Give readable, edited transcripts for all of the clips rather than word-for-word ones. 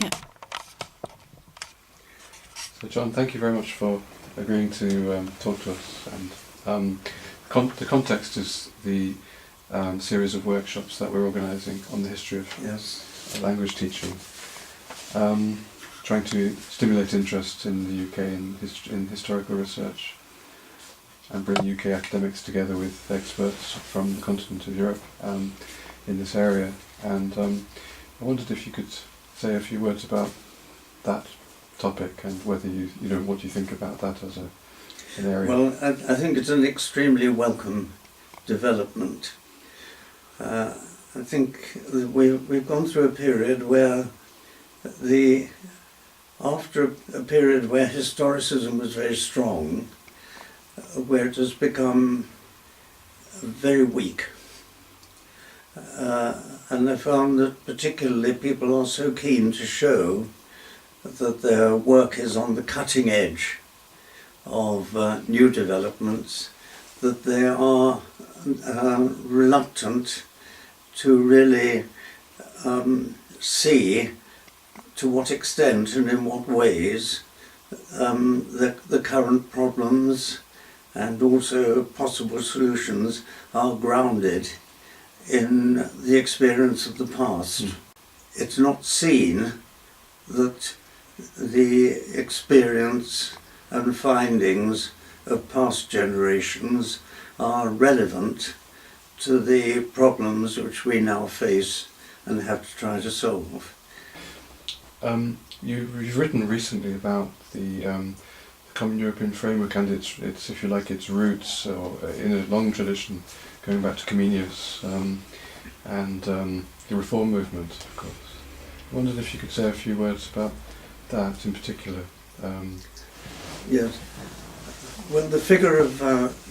Yeah. So John, thank you very much for agreeing to talk to us. And the context is the series of workshops that we're organising on the history of language teaching, trying to stimulate interest in the UK in historical research and bring UK academics together with experts from the continent of Europe in this area. And I wondered if you could say a few words about that topic and whether what you think about that as an area. Well, I think it's an extremely welcome development. I think we've gone through a period where after a period where historicism was very strong, where it has become very weak. And I found that particularly people are so keen to show that their work is on the cutting edge of new developments, that they are reluctant to really see to what extent and in what ways the current problems and also possible solutions are grounded in the experience of the past. It's not seen that the experience and findings of past generations are relevant to the problems which we now face and have to try to solve. You've written recently about the Common European Framework and its if you like, its roots, or in a long tradition going back to Comenius and the reform movement, of course. I wondered if you could say a few words about that in particular. Yes. Well, the figure of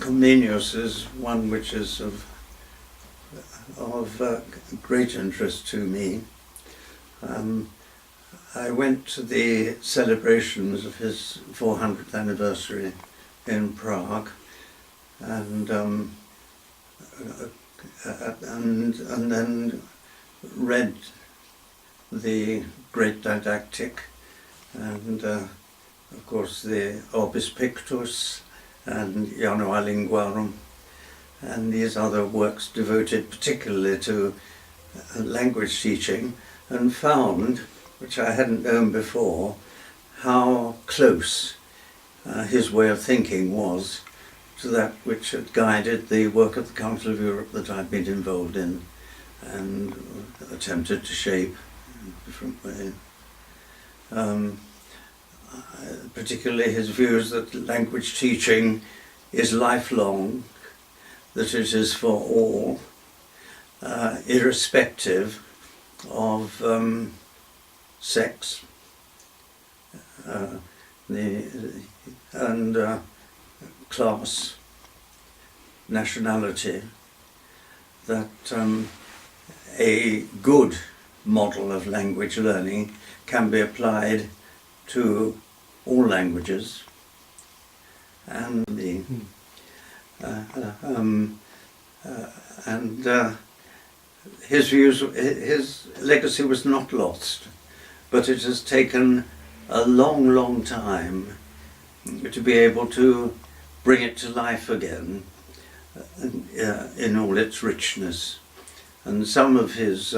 Comenius is one which is of great interest to me. I went to the celebrations of his 400th anniversary in Prague, and then read the great didactic, and of course the Orbis Pictus and Janua Linguarum, and these other works devoted particularly to language teaching, and found, which I hadn't known before, how close his way of thinking was to that which had guided the work of the Council of Europe that I'd been involved in and attempted to shape in a different way. Particularly his views that language teaching is lifelong, that it is for all, irrespective of sex and class, nationality, that a good model of language learning can be applied to all languages, and his views, his legacy was not lost, but it has taken a long, long time to be able to bring it to life again in all its richness. And some of his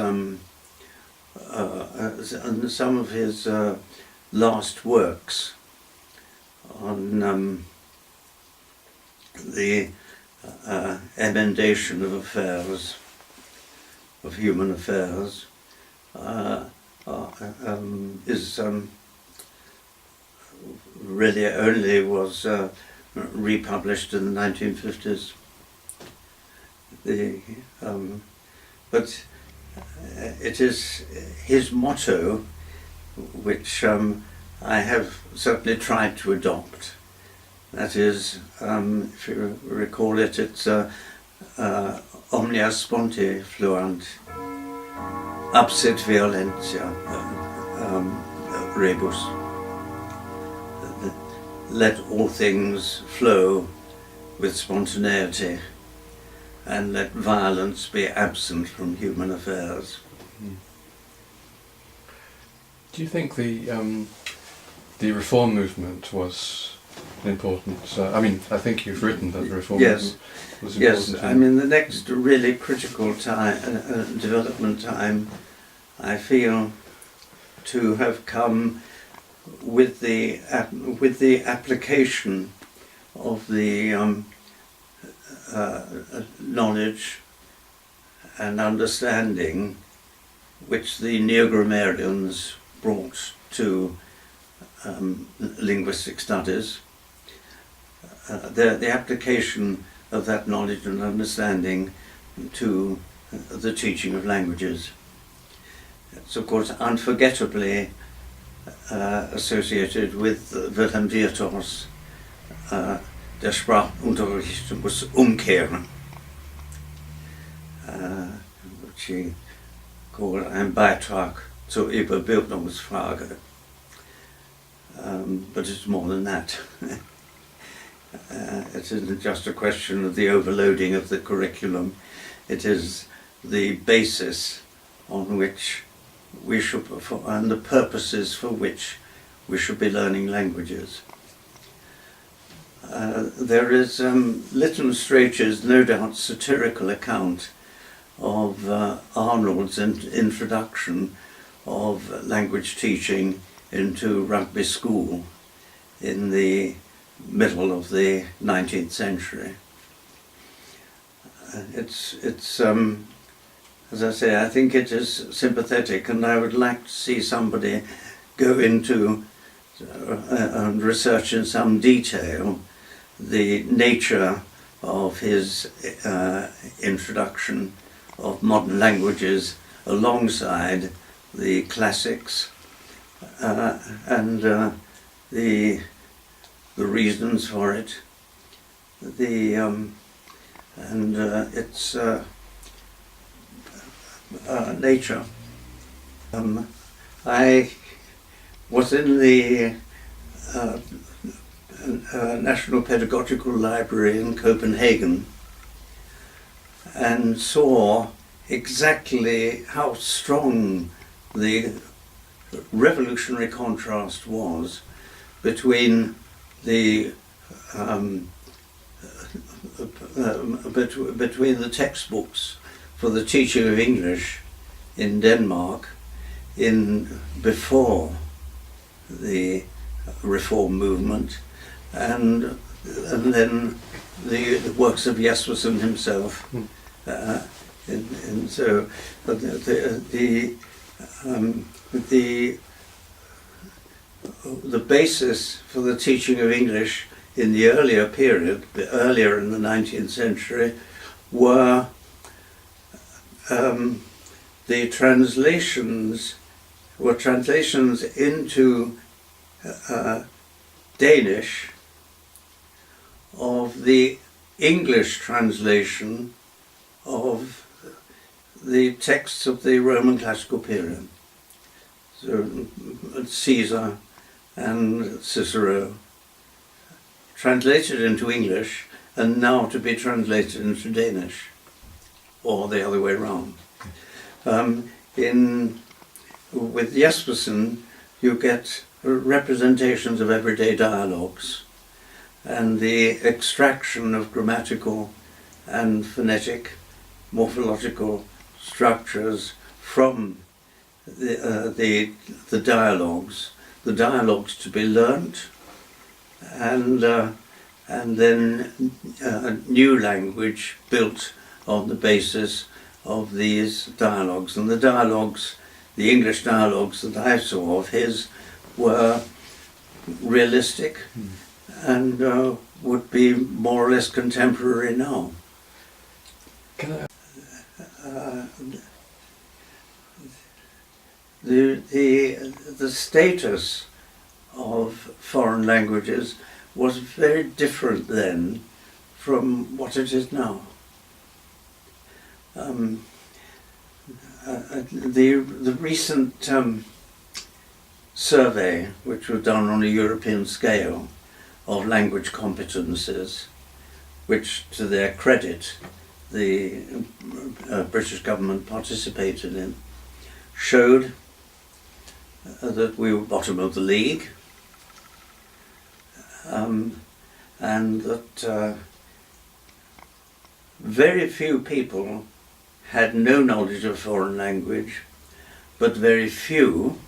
last works on the emendation of affairs, of human affairs, is really only was republished in the 1950s. But it is his motto, which I have certainly tried to adopt. That is, if you recall it, it's omnia sponte fluant, absit violentia rebus. Let all things flow with spontaneity, and let violence be absent from human affairs. Do you think the reform movement was important? I mean, I think you've written that the reform movement was important. Yes, I mean the next really critical time, development time, I feel to have come with the application of the knowledge and understanding which the Neo-grammarians brought to linguistic studies, the application of that knowledge and understanding to the teaching of languages. It's of course unforgettably associated with Wilhelm Virtors, der Sprachunterricht muss umkehren, which he called ein Beitrag zur Überbildungsfrage. But it's more than that. It isn't just a question of the overloading of the curriculum, it is the basis on which we should, and the purposes for which we should be learning languages. There is Lytton Strachey's no doubt satirical account of Arnold's introduction of language teaching into Rugby School in the middle of the 19th century. It's as I say, I think it is sympathetic, and I would like to see somebody go into and research in some detail the nature of his introduction of modern languages alongside the classics and the reasons for it, and its nature. I was in the National Pedagogical Library in Copenhagen and saw exactly how strong the revolutionary contrast was between the between the textbooks for the teaching of English in Denmark before the reform movement, and then the works of Jespersen himself. And so the basis for the teaching of English in the earlier period, earlier in the 19th century, were the translations into Danish of the English translation of the texts of the Roman classical period. So Caesar and Cicero, translated into English and now to be translated into Danish, or the other way around. With Jespersen, you get representations of everyday dialogues and the extraction of grammatical and phonetic, morphological structures from the dialogues to be learnt, and then new language built on the basis of these dialogues. And the English dialogues that I saw of his were realistic and would be more or less contemporary now. Can I? The status of foreign languages was very different then from what it is now. The recent survey, which was done on a European scale, of language competences, which to their credit the British government participated in, showed that we were bottom of the league, and that very few people had no knowledge of foreign language, but very few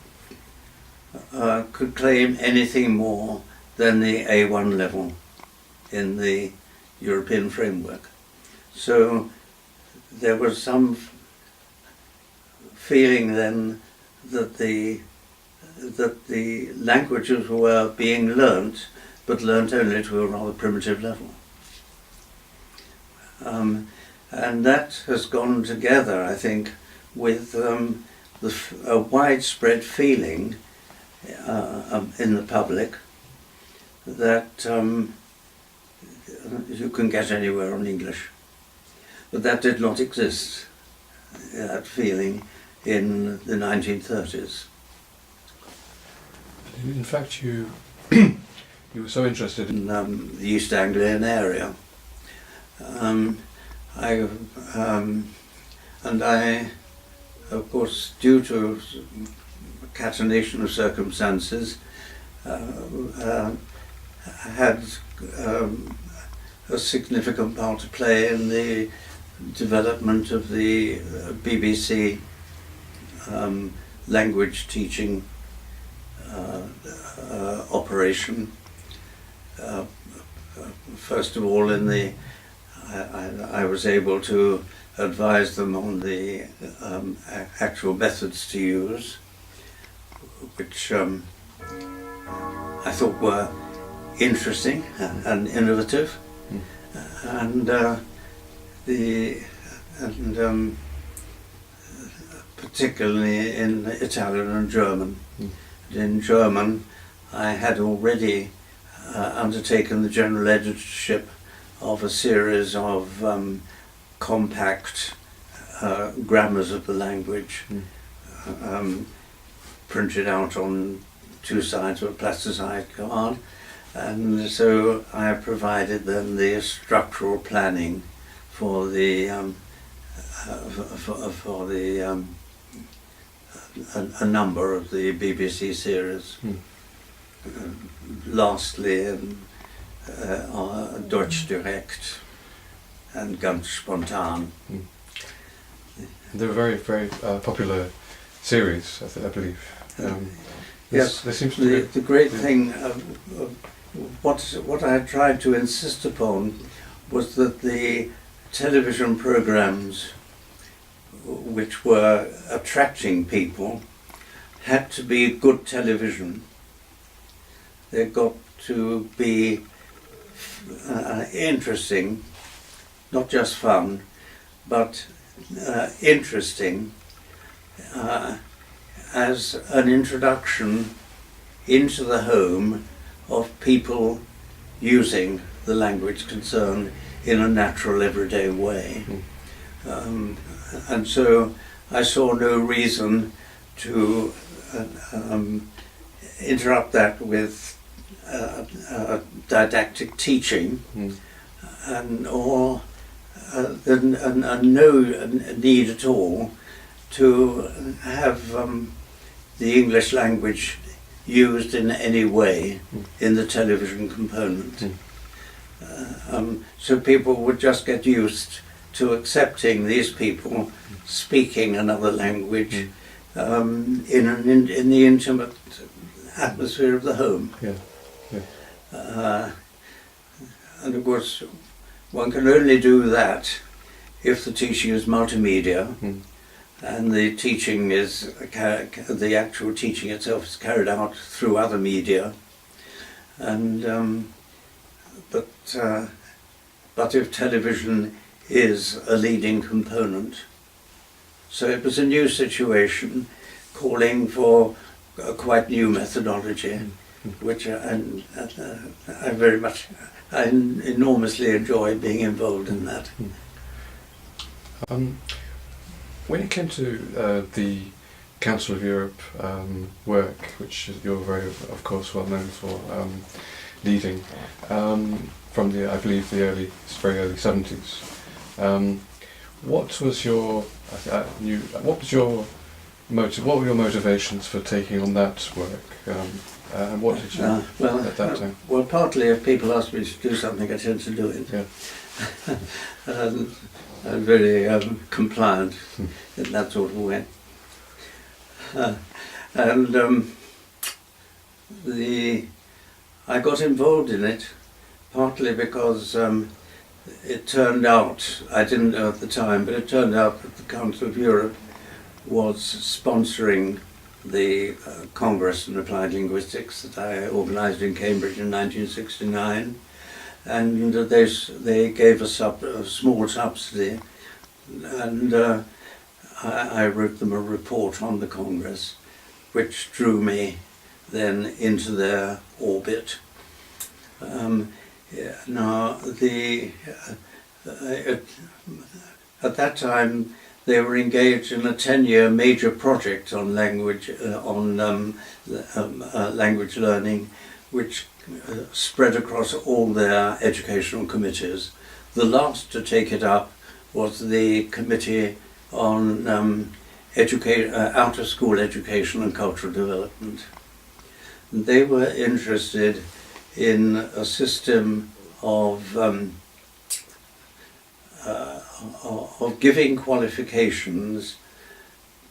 could claim anything more than the A1 level in the European framework. So there was some feeling then that the languages were being learnt, but learnt only to a rather primitive level. And that has gone together, I think, with a widespread feeling in the public that you can get anywhere on English. But that did not exist, that feeling, in the 1930s. In fact, you you were so interested in In the East Anglian area. I, of course, due to catenation of circumstances, had a significant part to play in the development of the BBC language teaching operation. First of all, I was able to advise them on the actual methods to use, which I thought were interesting and innovative, and particularly in Italian and German. In German, I had already undertaken the general editorship of a series of compact grammars of the language, printed out on 2 sides of a plasticized card, and so I provided them the structural planning for a number of the BBC series. Lastly, Deutsch Direkt and Ganz Spontan. They were very, very popular series, I believe. Yes, there seems to be the great thing, what I tried to insist upon was that the television programs which were attracting people had to be good television. They got to be interesting, not just fun, but interesting as an introduction into the home of people using the language concerned in a natural, everyday way. And so I saw no reason to interrupt that with didactic teaching, and no need at all to have the English language used in any way in the television component. So people would just get used to accepting these people speaking another language in the intimate atmosphere of the home. And of course, one can only do that if the teaching is multimedia, and the teaching is the actual teaching itself is carried out through other media. And but if television is a leading component, so it was a new situation, calling for a quite new methodology, which I enormously enjoy being involved in that. When it came to the Council of Europe work, which you're very, of course, well known for leading, from I believe the very early 70s, what was your What were your motivations for taking on that work? And what did you at that time? Well, partly if people ask me to do something, I tend to do it. Yeah. I'm very compliant in that sort of way. I got involved in it partly because it turned out, I didn't know at the time, but it turned out that the Council of Europe was sponsoring the Congress on Applied Linguistics that I organised in Cambridge in 1969, and they gave us a small subsidy, and I wrote them a report on the Congress, which drew me then into their orbit. Now, at that time, they were engaged in a 10-year major project on language learning, which spread across all their educational committees. The last to take it up was the Committee on Out-of-School Education and Cultural Development. They were interested in a system of giving qualifications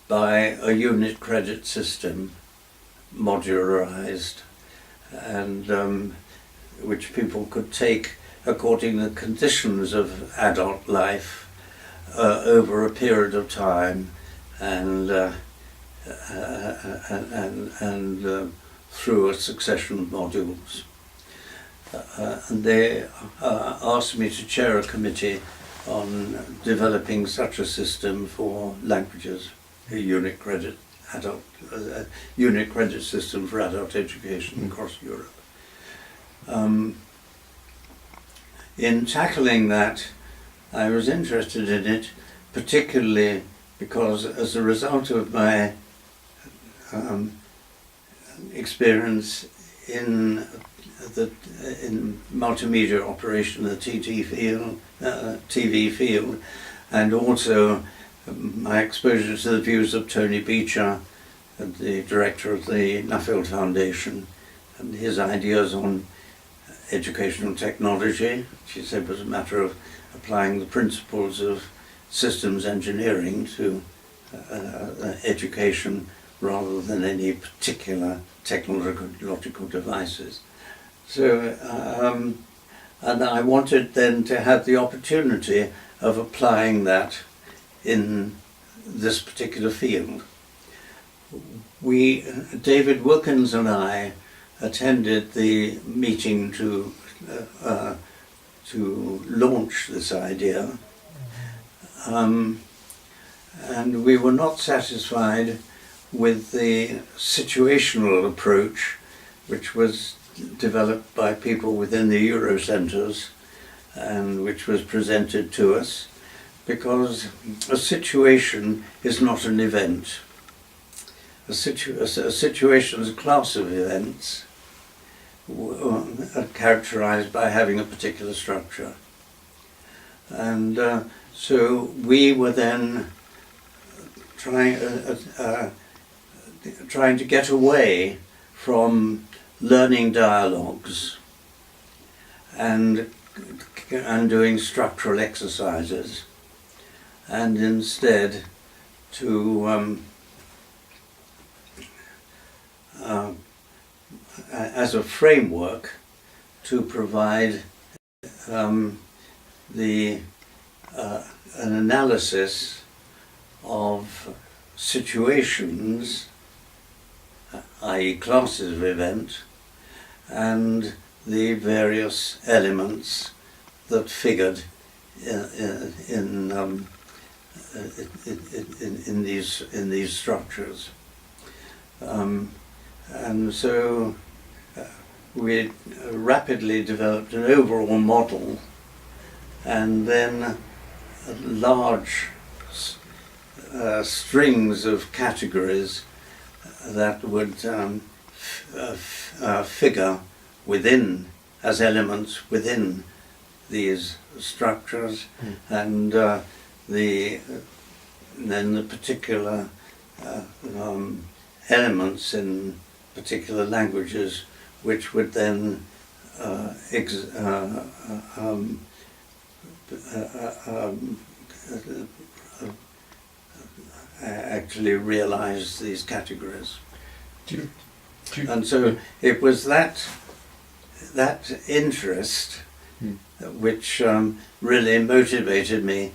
by a unit credit system, modularized, and which people could take according to the conditions of adult life over a period of time, and through a succession of modules. And they asked me to chair a committee on developing such a system for languages, a unit credit system for adult education across Europe. In tackling that, I was interested in it, particularly because as a result of my experience in multimedia operation, the TV field, and also my exposure to the views of Tony Beecher, the director of the Nuffield Foundation, and his ideas on educational technology, which he said was a matter of applying the principles of systems engineering to education rather than any particular technological devices. So, and I wanted then to have the opportunity of applying that in this particular field. David Wilkins and I attended the meeting to launch this idea, and we were not satisfied with the situational approach which was developed by people within the Euro centres and which was presented to us, because a situation is not an event. A situation is a class of events characterized by having a particular structure. And so we were then trying to get away from learning dialogues and doing structural exercises, and instead to as a framework to provide an analysis of situations, i.e. classes of event, and the various elements that figured in these structures. And so we rapidly developed an overall model, and then large strings of categories that would figure within, as elements within these structures, and then the particular elements in particular languages, which would then actually realize these categories. And so it was that interest which really motivated me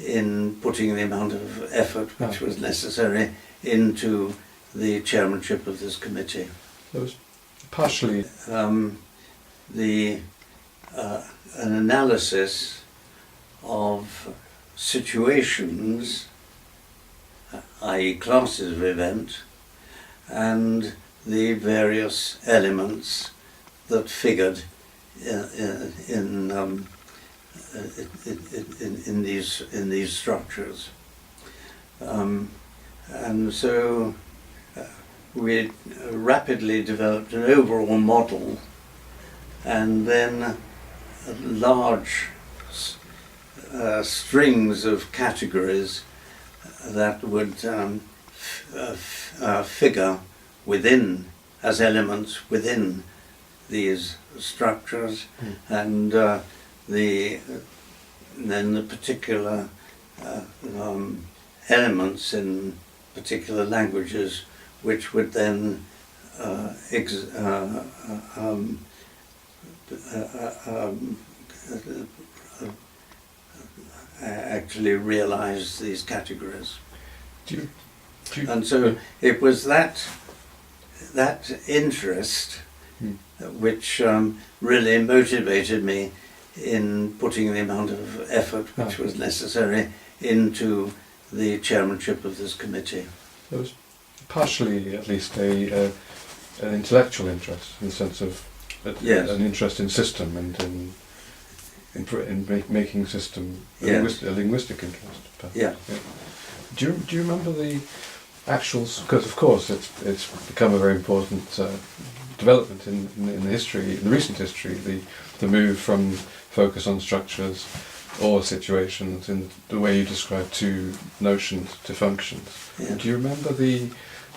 in putting the amount of effort which was necessary into the chairmanship of this committee. It was partially an analysis of situations, i.e. classes of event, and the various elements that figured in these structures, and so we rapidly developed an overall model, and then large strings of categories that would figure within, as elements within these structures, and then the particular elements in particular languages, which would then actually realize these categories. And so it was that interest which really motivated me in putting the amount of effort which was necessary into the chairmanship of this committee. There was partially, at least, an intellectual interest, in the sense of an interest in system and in making system a linguistic interest. Yeah. Do you remember the actual? Because of course it's become a very important development in the history, in the recent history, the move from focus on structures or situations in the way you describe two notions to functions. Yeah. Do you remember the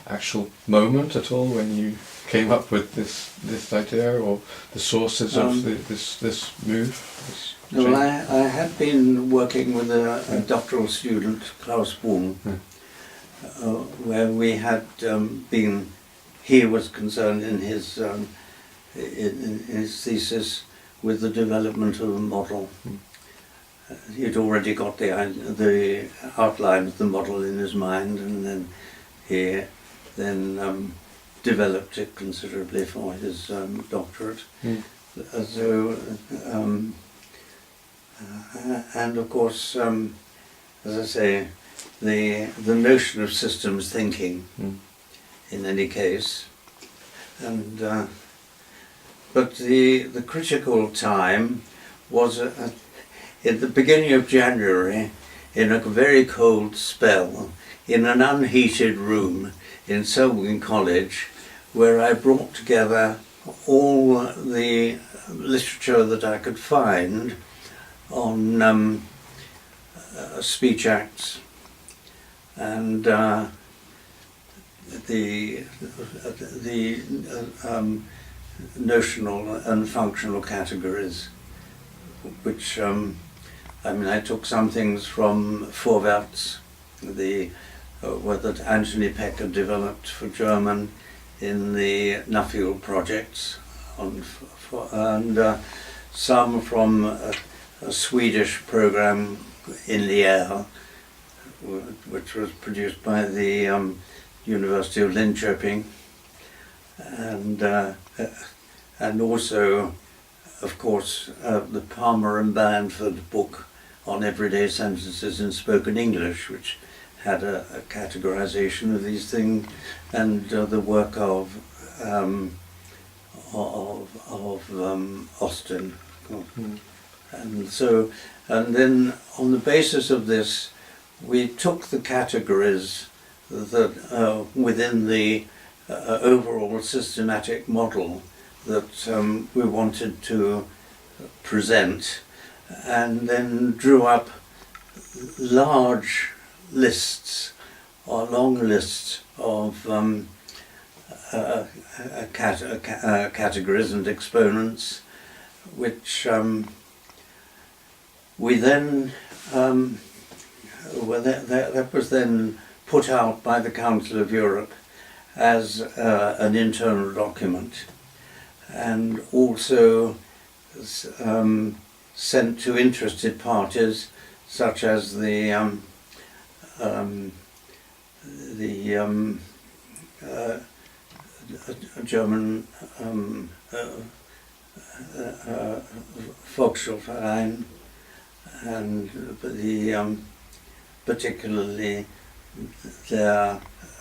actual moment at all when you came up with this idea, or the sources of this move? No, I had been working with a doctoral student, Klaus Bohm, where we had been. He was concerned in his thesis with the development of a model. He'd already got the outline of the model in his mind, and then he developed it considerably for his doctorate. And of course, as I say, the notion of systems thinking, in any case, and but the critical time was at the beginning of January, in a very cold spell, in an unheated room in Selwyn College, where I brought together all the literature that I could find on speech acts and the notional and functional categories, which I took some things from Vorwärts, that Anthony Peck had developed for German in the Nuffield projects, and some from a Swedish program in the air, which was produced by the University of Linköping, and also, of course, the Palmer and Bamford book on everyday sentences in spoken English, which had a categorization of these things, and the work of Austin. And then on the basis of this, we took the categories that within the overall systematic model that we wanted to present, and then drew up large lists are long lists of categories and exponents, which we then that was then put out by the Council of Europe as an internal document, and also sent to interested parties such as the German Volksschulverein, and particularly the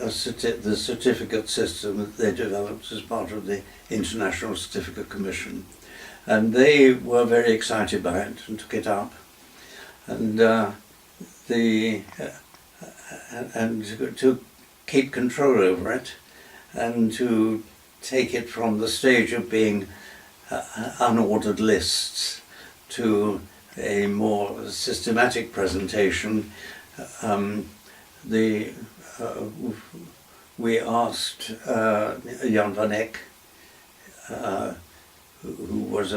certificate system that they developed as part of the International Certificate Commission. And they were very excited by it and took it up. And to keep control over it, and to take it from the stage of being unordered lists to a more systematic presentation, we asked Jan van Eyck, who was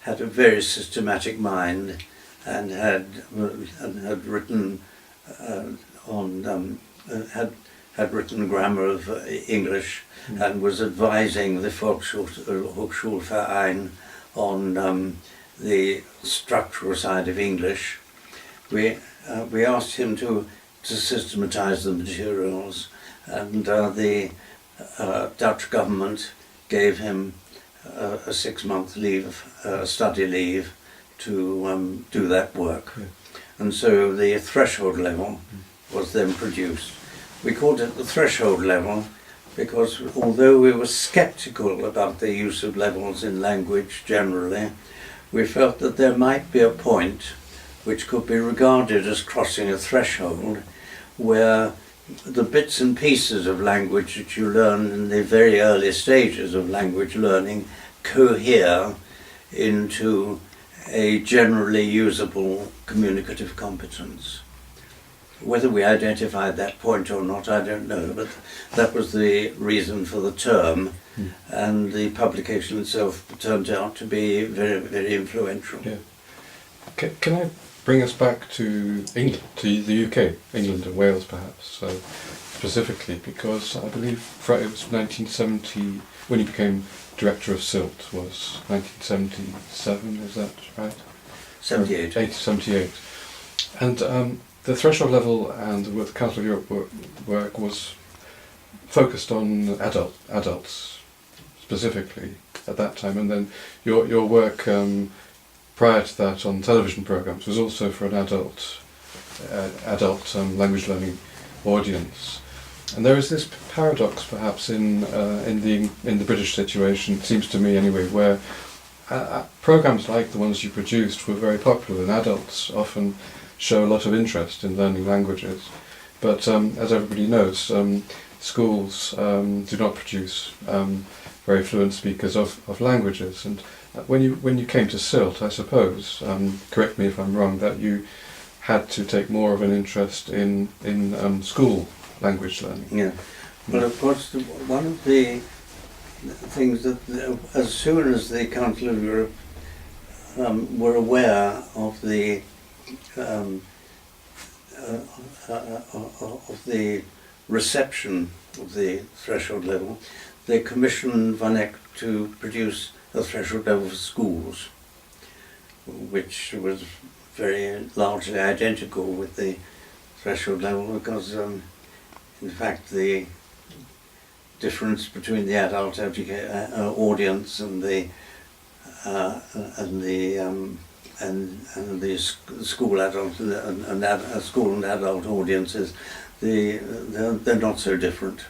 had a very systematic mind, and had written had written grammar of English, and was advising the Volksschulverein on the structural side of English. We asked him to systematize the materials, and the Dutch government gave him a 6-month study leave to do that work. Yeah. And so the threshold level was then produced. We called it the threshold level because although we were skeptical about the use of levels in language generally, we felt that there might be a point which could be regarded as crossing a threshold where the bits and pieces of language that you learn in the very early stages of language learning cohere into a generally usable communicative competence. Whether we identified that point or not, I don't know, but that was the reason for the term, and the publication itself turned out to be very, very influential. Yeah. Can I bring us back to England, to the UK, England and Wales perhaps, specifically, because I believe it was 1970, when you became Director of CILT, was 1977, is that right? 78. 78. And the threshold level and the Council of Europe work was focused on adults specifically at that time, and then your work prior to that on television programs was also for an adult language learning audience. And there is this paradox, perhaps, in the British situation, it seems to me anyway, where programs like the ones you produced were very popular, and adults often show a lot of interest in learning languages. But as everybody knows, schools do not produce very fluent speakers of languages. And when you came to CILT, I suppose, correct me if I'm wrong, that you had to take more of an interest in school language learning. Yeah. Well, of course, one of the things that as soon as the Council of Europe were aware of the reception of the threshold level, they commissioned Van Eyck to produce a threshold level for schools, which was very largely identical with the threshold level, because in fact the difference between the adult audience and the school adult and school and adult audiences, they're not so different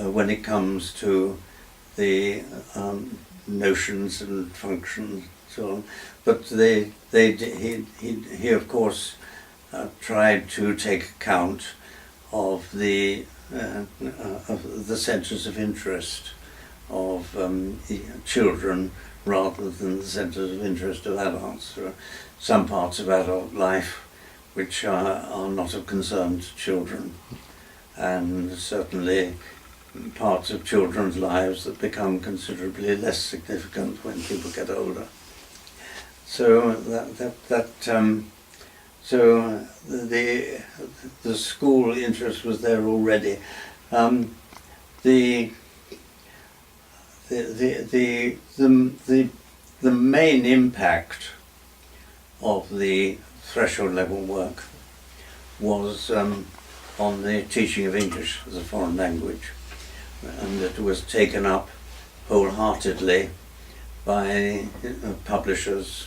when it comes to the notions and functions and so on. But he of course tried to take account of the centres of interest of children rather than the centres of interest of adults. Some parts of adult life which are not of concern to children, and certainly parts of children's lives that become considerably less significant when people get older. So so the school interest was there already. The main impact of the threshold level work was on the teaching of English as a foreign language, and it was taken up wholeheartedly by publishers,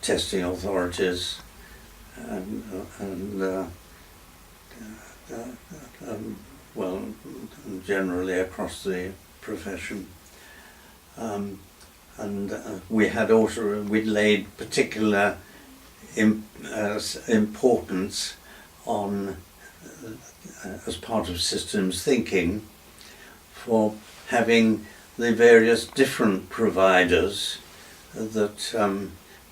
testing authorities, and well, generally across the profession. We'd laid particular importance on, as part of systems thinking, for having the various different providers that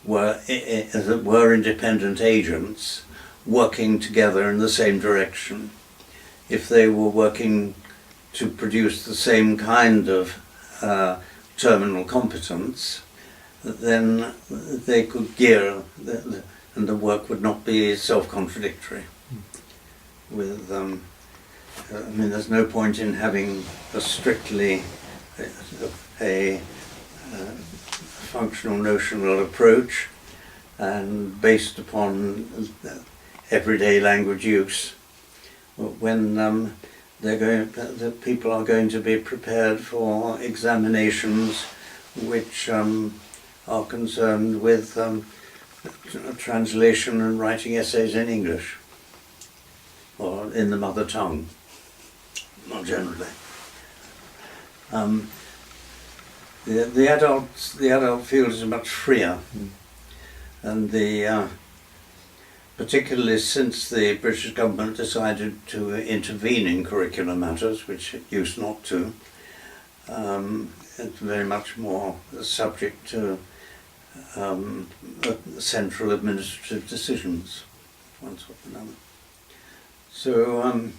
were independent agents working together in the same direction. If they were working to produce the same kind of terminal competence, then they could gear, and the work would not be self-contradictory. With, I mean, there's no point in having a strictly a functional notional approach and based upon everyday language use when the people are going to be prepared for examinations which are concerned with translation and writing essays in English or in the mother tongue, not generally. The adult field is much freer, and particularly since the British government decided to intervene in curricular matters, which it used not to, it's very much more subject to central administrative decisions, one sort or another. So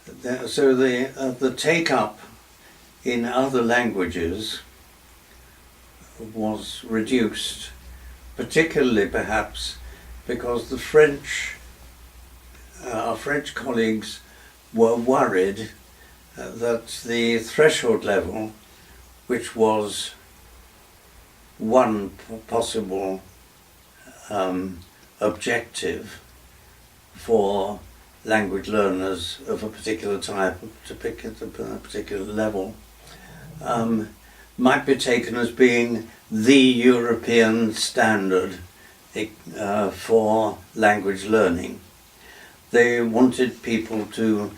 the take-up in other languages was reduced, particularly perhaps because the our French colleagues were worried that the threshold level, which was one possible objective for language learners of a particular type, to pick at a particular level, might be taken as being the European standard for language learning. They wanted people to,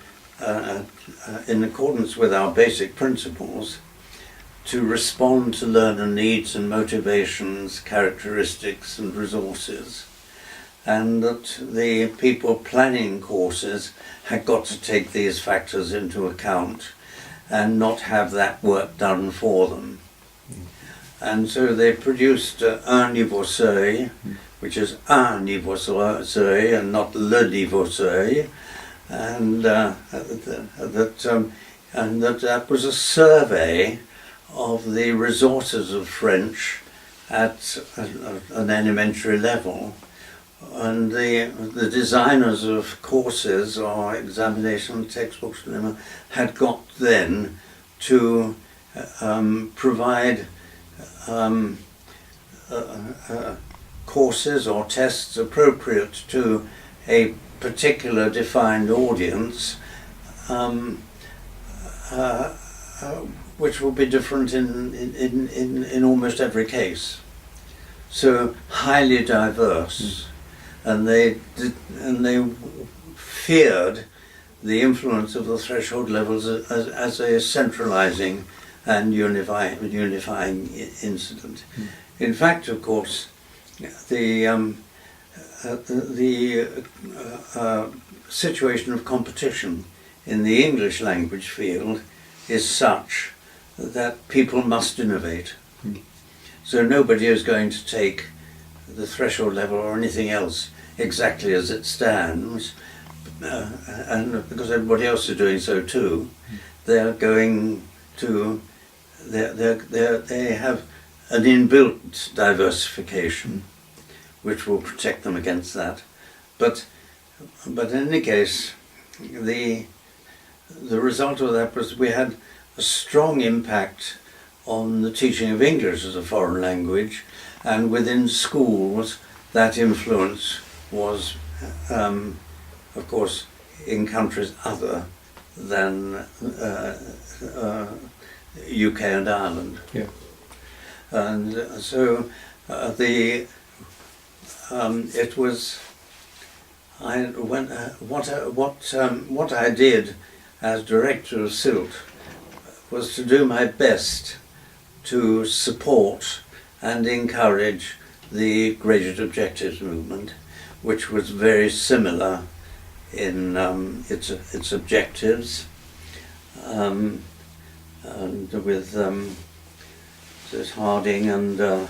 in accordance with our basic principles, to respond to learner needs and motivations, characteristics and resources, and that the people planning courses had got to take these factors into account and not have that work done for them. And so they produced un niveau seuil, which is un niveau seuil and not le niveau seuil, and that was a survey of the resources of French at an elementary level, and the designers of courses or examination textbooks had got then to provide courses or tests appropriate to a particular defined audience, which will be different in almost every case. So highly diverse, and they feared the influence of the threshold levels as a centralizing and unifying incident. In fact, of course, the situation of competition in the English language field is such that people must innovate. So nobody is going to take the threshold level or anything else exactly as it stands, and because everybody else is doing so too, they're going to they have an inbuilt diversification, which will protect them against that. But in any case, the result of that was we had a strong impact on the teaching of English as a foreign language, and within schools that influence was, of course, in countries other than UK and Ireland. Yeah. And so it was what I did as Director of CILT was to do my best to support and encourage the Graded Objectives movement, which was very similar in its objectives, and with there's Harding and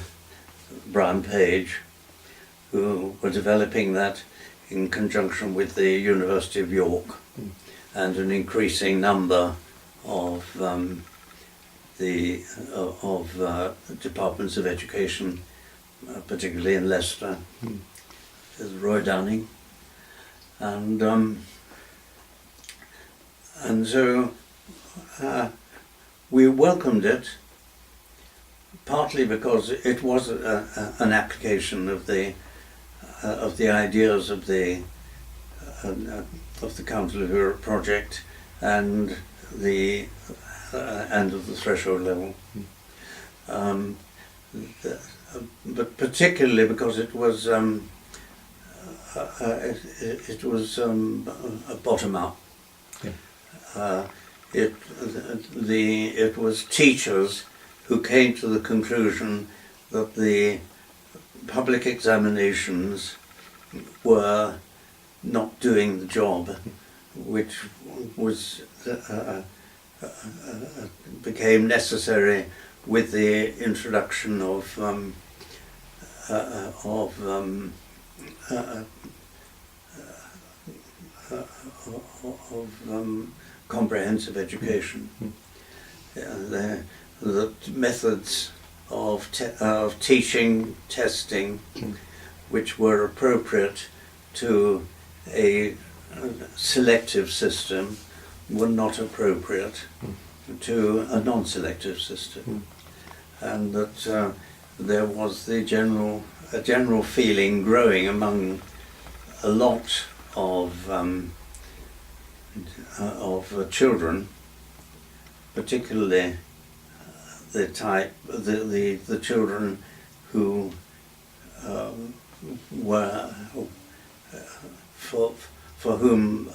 Brian Page, who were developing that in conjunction with the University of York, and an increasing number of departments of education, particularly in Leicester. There's Roy Downing, and so we welcomed it, partly because it was an application of the ideas of the Council of Europe project and of the threshold level, but particularly because it was a bottom up. Yeah. It was teachers who came to the conclusion that the public examinations were not doing the job, which was became necessary with the introduction of comprehensive education. The methods of teaching, testing, which were appropriate to a selective system, were not appropriate to a non-selective system, and that there was a general feeling growing among a lot of children, particularly the children who were for whom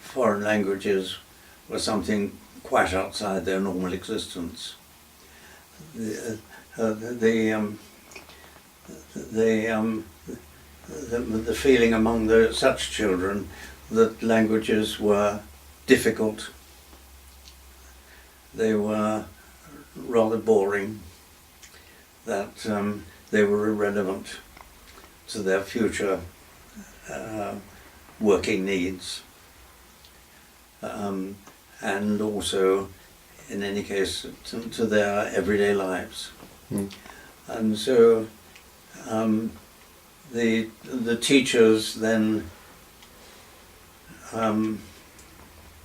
foreign languages were something quite outside their normal existence. The feeling among such children that languages were difficult, they were rather boring, that they were irrelevant to their future working needs, and also, in any case, to their everyday lives. And so the teachers then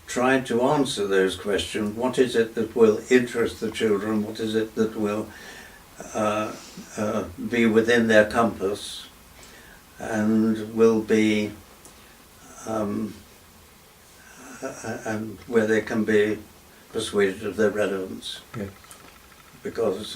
tried to answer those questions. What is it that will interest the children? What is it that will be within their compass and will be and where they can be persuaded of their relevance? Yeah. Because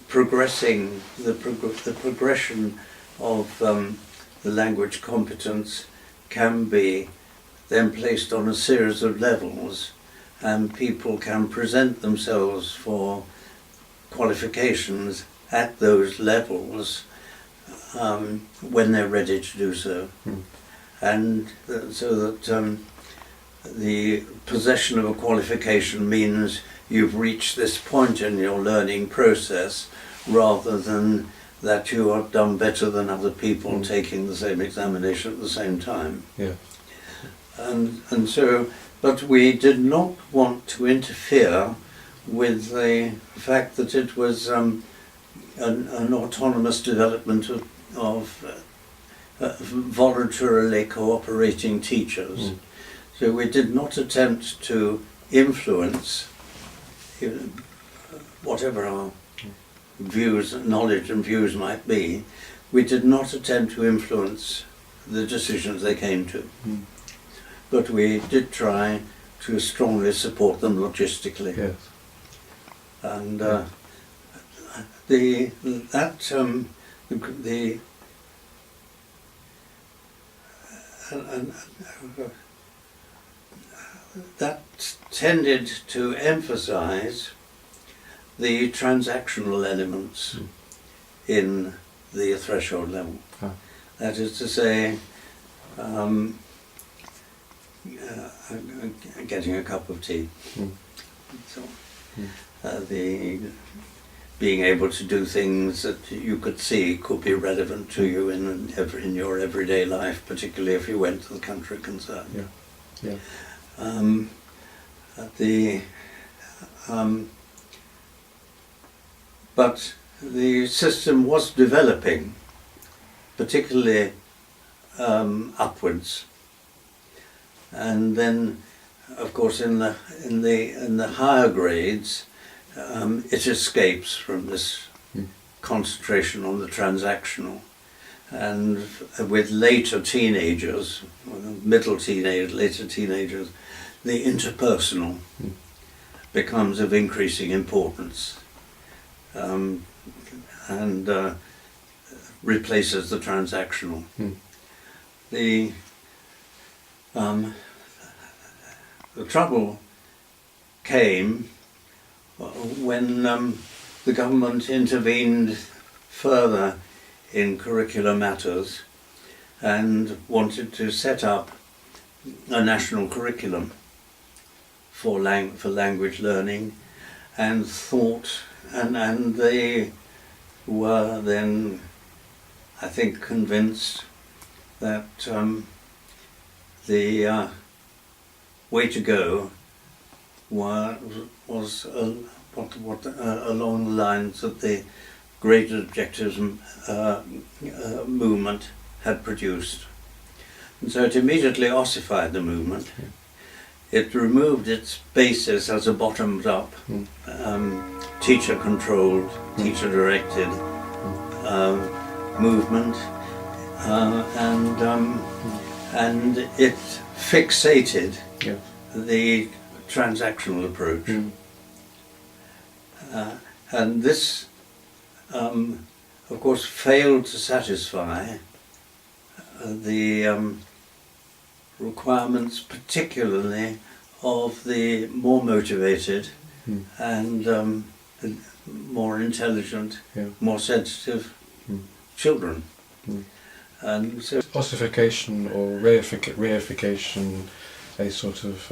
progressing the progression of the language competence can be then placed on a series of levels, and people can present themselves for qualifications at those levels when they're ready to do so. And so that the possession of a qualification means you've reached this point in your learning process, rather than that you have done better than other people taking the same examination at the same time. Yeah. And so, but we did not want to interfere with the fact that it was an autonomous development of voluntarily cooperating teachers. So we did not attempt to influence, whatever our views, knowledge and views might be, we did not attempt to influence the decisions they came to. But we did try to strongly support them logistically. Yes. And that tended to emphasize the transactional elements in the threshold level. That is to say, getting a cup of tea. So, the being able to do things that you could see could be relevant to you in your everyday life, particularly if you went to the country concerned. Yeah. But the system was developing, particularly upwards, and then, of course, in the higher grades, it escapes from this concentration on the transactional, and with later teenagers, middle teenagers, later teenagers, the interpersonal becomes of increasing importance, and replaces the transactional. The trouble came when the government intervened further in curricular matters and wanted to set up a national curriculum for language learning, and thought, and they were then, I think, convinced that the way to go was along the lines that the Great Objectives movement had produced. And so it immediately ossified the movement. It removed its basis as a bottoms-up, teacher-controlled, teacher-directed movement, and it fixated the transactional approach. And this, of course, failed to satisfy the requirements, particularly of the more motivated and more intelligent, more sensitive children. And so ossification or reification, a sort of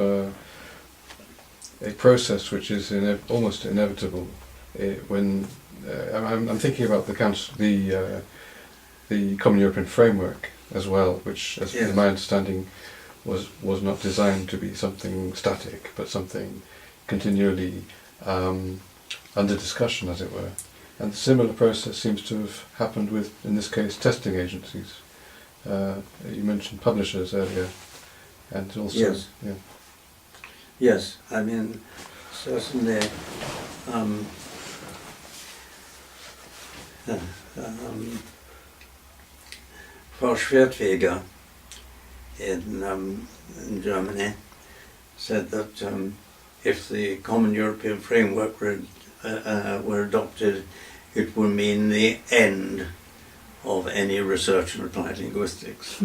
a process which is almost inevitable when I'm thinking about the Common European Framework as well, which, as my understanding, was not designed to be something static, but something continually under discussion, as it were. And a similar process seems to have happened with, in this case, testing agencies. You mentioned publishers earlier, and also yes, I mean, certainly Frau Schwertfeger in Germany said that if the Common European Framework were adopted, it would mean the end of any research in applied linguistics.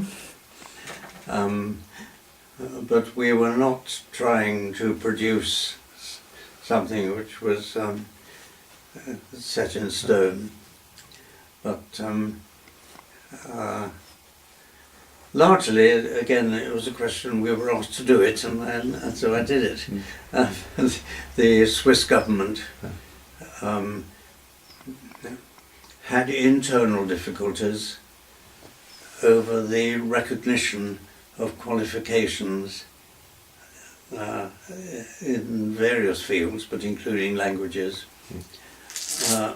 But we were not trying to produce something which was set in stone, but largely, again, it was a question we were asked to do it, and so I did it. The Swiss government had internal difficulties over the recognition of qualifications in various fields, but including languages,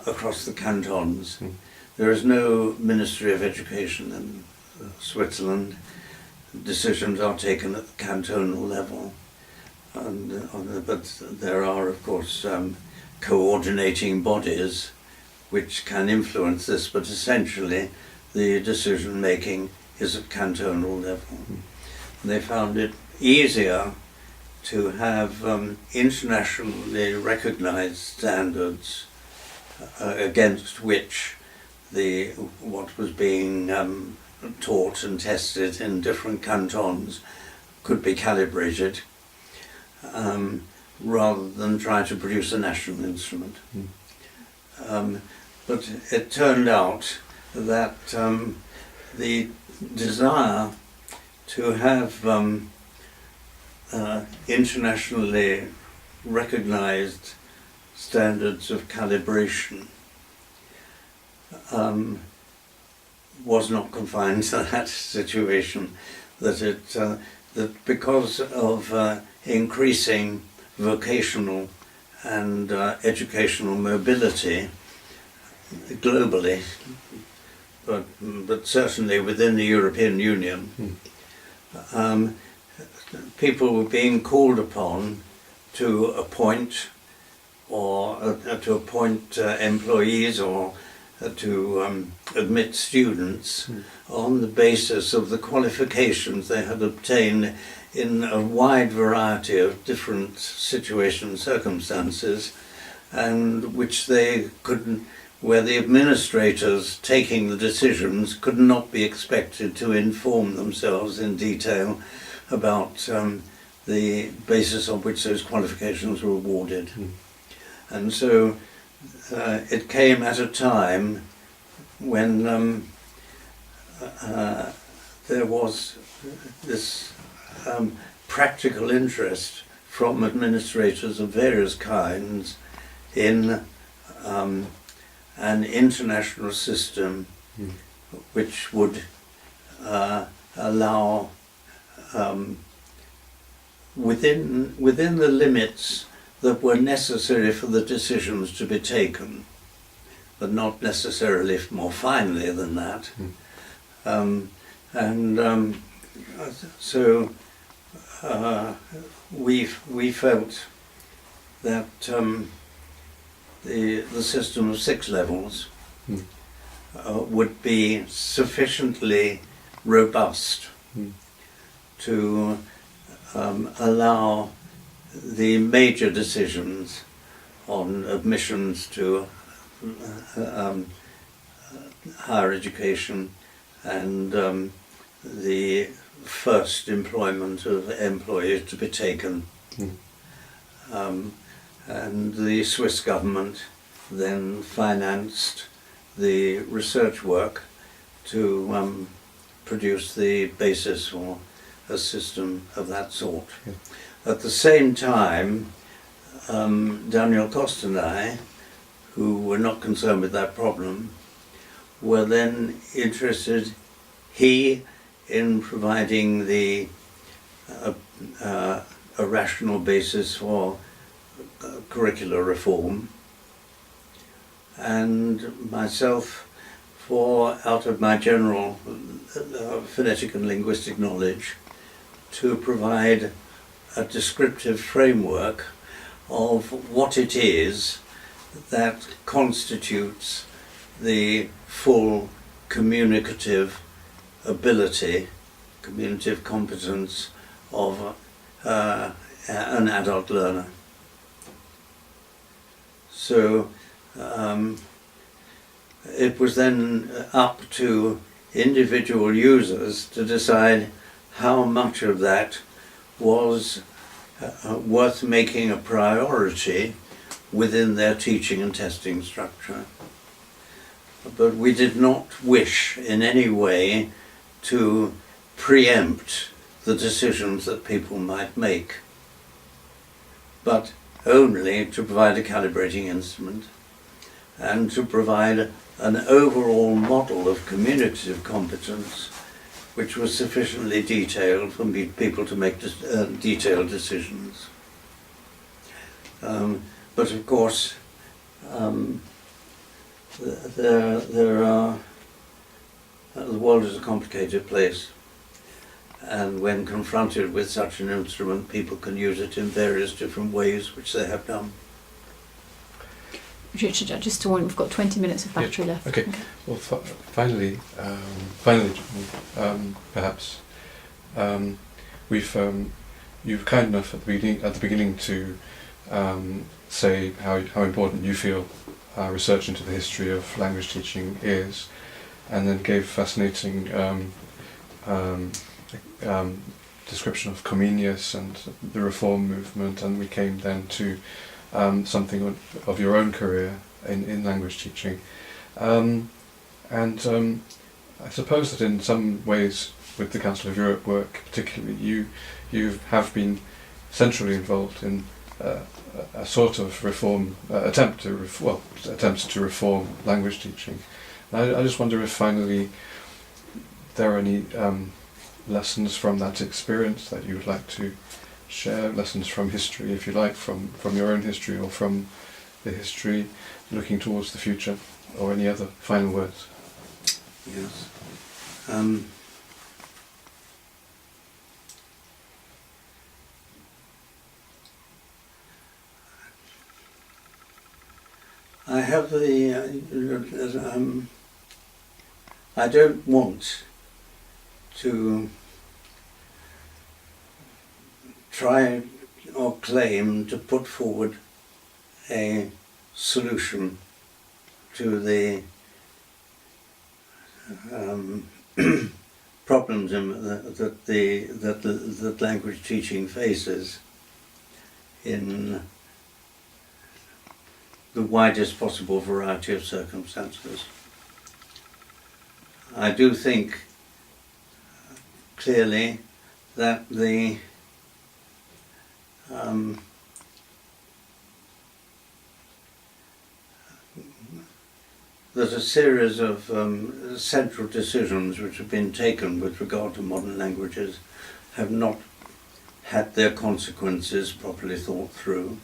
across the cantons. There is no Ministry of Education in Switzerland. Decisions are taken at the cantonal level, but there are, of course, coordinating bodies which can influence this, but essentially the decision making is at cantonal level. They found it easier to have internationally recognized standards against which what was being taught and tested in different cantons could be calibrated, rather than try to produce a national instrument. But it turned out that the desire to have internationally recognized standards of calibration was not confined to that situation, that because of increasing vocational and educational mobility globally, but certainly within the European Union, people were being called upon to appoint employees or to admit students on the basis of the qualifications they had obtained in a wide variety of different situations, circumstances, and which they couldn't, where the administrators taking the decisions could not be expected to inform themselves in detail about the basis on which those qualifications were awarded. And so it came at a time when there was this practical interest from administrators of various kinds in an international system which would allow, within the limits that were necessary for the decisions to be taken, but not necessarily more finely than that. So we felt that the system of 6 levels would be sufficiently robust to allow the major decisions on admissions to higher education and the first employment of employees to be taken. And the Swiss government then financed the research work to produce the basis for a system of that sort. At the same time, Daniel Cost and I, who were not concerned with that problem, were then interested, he in providing a rational basis for curricular reform, and myself for, out of my general phonetic and linguistic knowledge, to provide a descriptive framework of what it is that constitutes the full communicative ability, communicative competence of an adult learner. So it was then up to individual users to decide how much of that was worth making a priority within their teaching and testing structure. But we did not wish in any way to preempt the decisions that people might make, but only to provide a calibrating instrument and to provide an overall model of communicative competence which was sufficiently detailed for people to make detailed decisions. But of course, there are, the world is a complicated place, and when confronted with such an instrument, people can use it in various different ways, which they have done. Richard, just to warn you, we've got 20 minutes of battery left. Okay. Well, finally, perhaps you've kind enough at the beginning to say how important you feel research into the history of language teaching is, and then gave fascinating description of Comenius and the reform movement, and we came then to something of your own career in language teaching. I suppose that in some ways with the Council of Europe work particularly, you have been centrally involved in a sort of reform, attempts to reform language teaching. I just wonder if finally there are any lessons from that experience that you would like to share, lessons from history, if you like, from your own history or from the history looking towards the future, or any other final words? Yes. I have I don't want to try or claim to put forward a solution to the problems that language teaching faces in the widest possible variety of circumstances. I do think clearly that there's a series of central decisions which have been taken with regard to modern languages have not had their consequences properly thought through.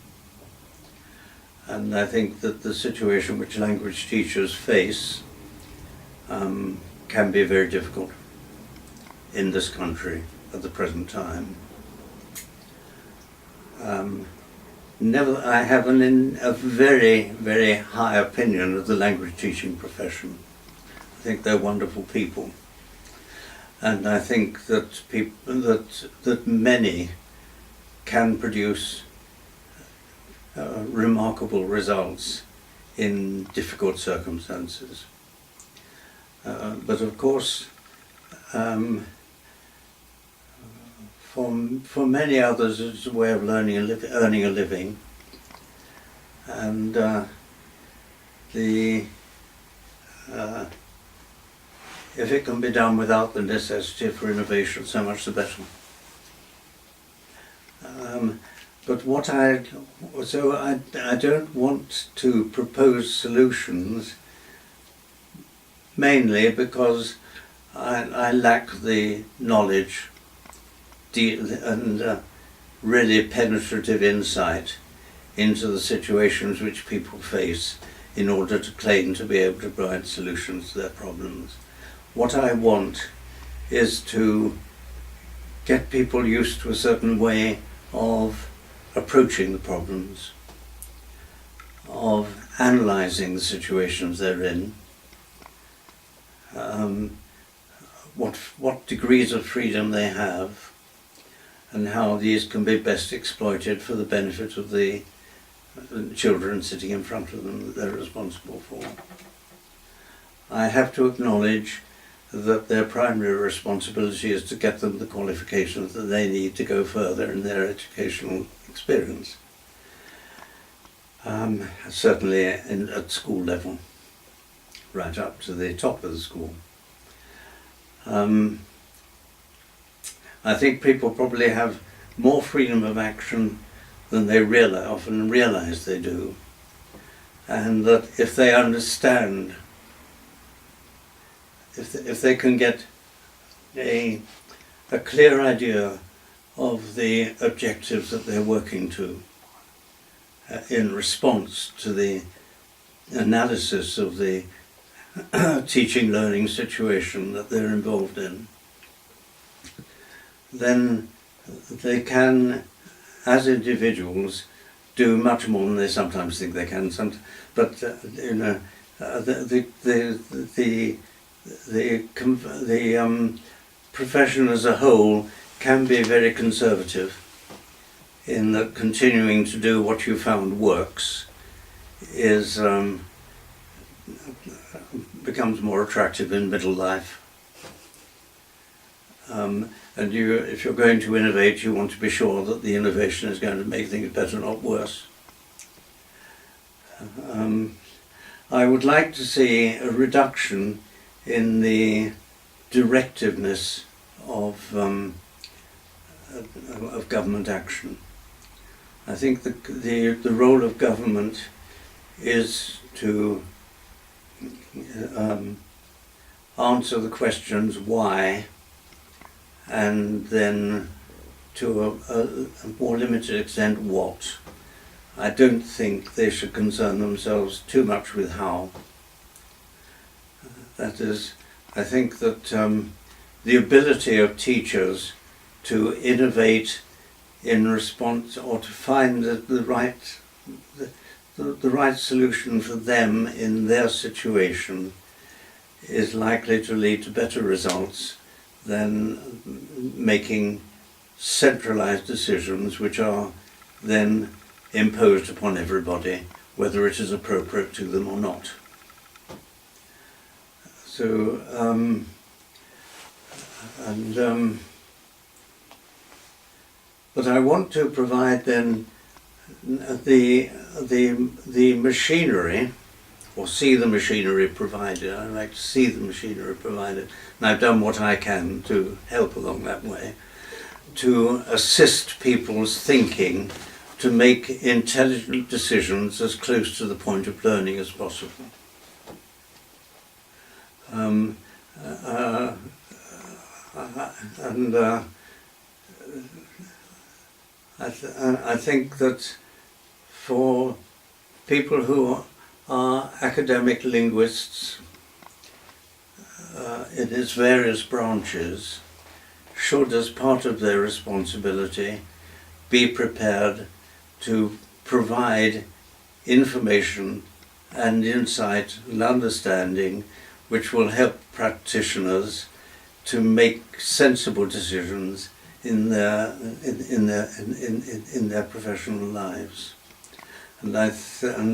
And I think that the situation which language teachers face can be very difficult in this country at the present time. I have a very, very high opinion of the language teaching profession. I think they're wonderful people, and I think that that many can produce remarkable results in difficult circumstances. But of course, for many others, it's a way of earning a living, and if it can be done without the necessity for innovation, so much the better. But I don't want to propose solutions, mainly because I lack the knowledge and really penetrative insight into the situations which people face in order to claim to be able to provide solutions to their problems. What I want is to get people used to a certain way of approaching the problems, of analysing the situations they're in, what degrees of freedom they have, and how these can be best exploited for the benefit of the children sitting in front of them that they're responsible for. I have to acknowledge that their primary responsibility is to get them the qualifications that they need to go further in their educational experience. Certainly at school level, right up to the top of the school. I think people probably have more freedom of action than they often realize they do, and that if they understand, if they can get a clear idea of the objectives that they're working to in response to the analysis of the teaching learning situation that they're involved in, then they can, as individuals, do much more than they sometimes think they can. But you know, the profession as a whole can be very conservative in that continuing to do what you found works is becomes more attractive in middle life. And if you're going to innovate, you want to be sure that the innovation is going to make things better, not worse. I would like to see a reduction in the directiveness of government action. I think the role of government is to answer the questions why, and then to a more limited extent what. I don't think they should concern themselves too much with how. That is, I think that the ability of teachers to innovate in response, or to find the right solution for them in their situation, is likely to lead to better results than making centralized decisions which are then imposed upon everybody, whether it is appropriate to them or not. So, but I want to provide then the machinery, or see the machinery provided. I like to see the machinery provided, and I've done what I can to help along that way, to assist people's thinking, to make intelligent decisions as close to the point of learning as possible. I think that for people who are academic linguists in its various branches, should, as part of their responsibility, be prepared to provide information and insight and understanding which will help practitioners to make sensible decisions in their professional lives. And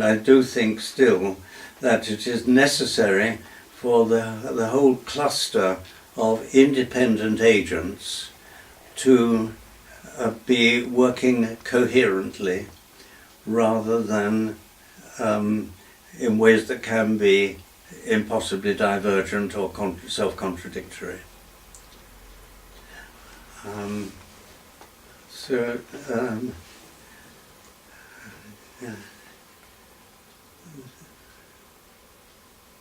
I do think still that it is necessary for the whole cluster of independent agents to be working coherently, rather than in ways that can be impossibly divergent or self-contradictory.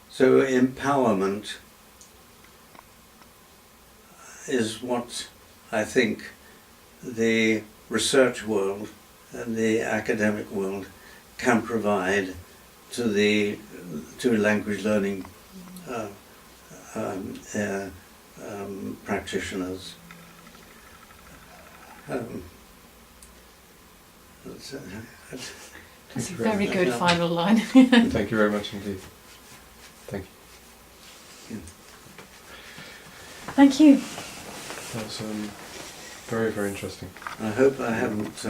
So empowerment is what I think the research world and the academic world can provide to language learning practitioners. That's a very good final line. Thank you very much indeed. Thank you. Thank you. That was very, very interesting. I hope I haven't